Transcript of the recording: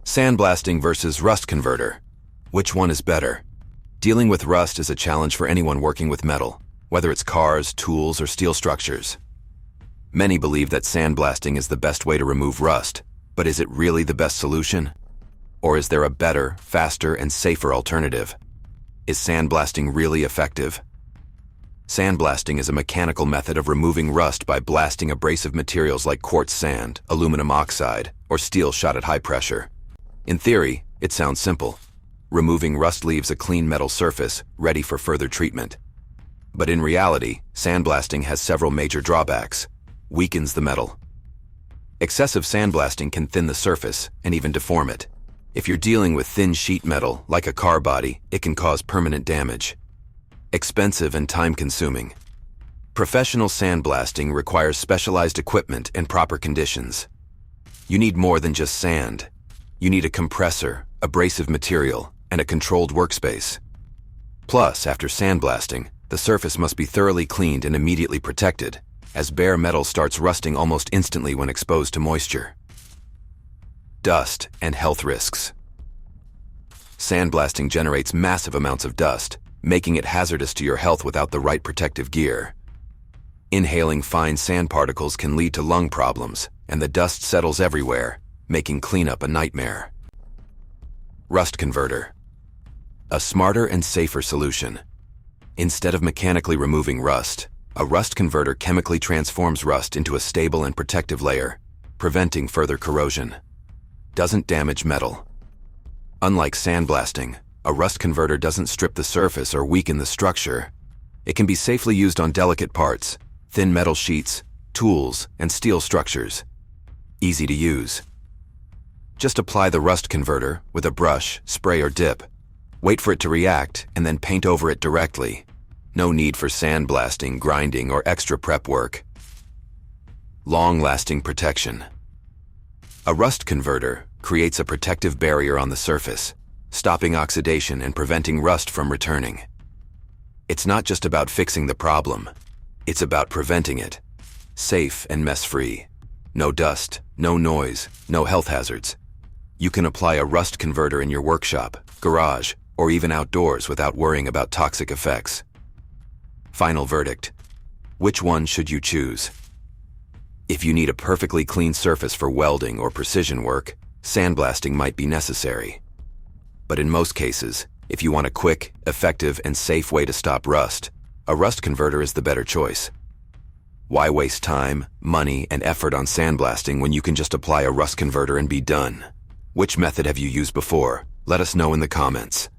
Sandblasting versus rust converter. Which one is better? Dealing with rust is a challenge for anyone working with metal, whether it's cars, tools, or steel structures. Many believe that sandblasting is the best way to remove rust, but is it really the best solution? Or is there a better, faster, and safer alternative? Is sandblasting really effective? Sandblasting is a mechanical method of removing rust by blasting abrasive materials like quartz sand, aluminum oxide, or steel shot at high pressure. In theory, it sounds simple. Removing rust leaves a clean metal surface, ready for further treatment. But in reality, sandblasting has several major drawbacks. Weakens the metal. Excessive sandblasting can thin the surface and even deform it. If you're dealing with thin sheet metal, like a car body, it can cause permanent damage. Expensive and time-consuming. Professional sandblasting requires specialized equipment and proper conditions. You need more than just sand. You need a compressor, abrasive material, and a controlled workspace. Plus, after sandblasting, the surface must be thoroughly cleaned and immediately protected, as bare metal starts rusting almost instantly when exposed to moisture. Dust and health risks. Sandblasting generates massive amounts of dust, making it hazardous to your health without the right protective gear. Inhaling fine sand particles can lead to lung problems, and the dust settles everywhere, making cleanup a nightmare. Rust converter. A smarter and safer solution. Instead of mechanically removing rust, a rust converter chemically transforms rust into a stable and protective layer, preventing further corrosion. Doesn't damage metal. Unlike sandblasting, a rust converter doesn't strip the surface or weaken the structure. It can be safely used on delicate parts, thin metal sheets, tools, and steel structures. Easy to use. Just apply the rust converter with a brush, spray, or dip. Wait for it to react, and then paint over it directly. No need for sandblasting, grinding, or extra prep work. Long-lasting protection. A rust converter creates a protective barrier on the surface, stopping oxidation and preventing rust from returning. It's not just about fixing the problem. It's about preventing it. Safe and mess-free. No dust, no noise, no health hazards. You can apply a rust converter in your workshop, garage, or even outdoors without worrying about toxic effects. Final verdict. Which one should you choose? If you need a perfectly clean surface for welding or precision work, sandblasting might be necessary. But in most cases, if you want a quick, effective, and safe way to stop rust, a rust converter is the better choice. Why waste time, money, and effort on sandblasting when you can just apply a rust converter and be done? Which method have you used before? Let us know in the comments.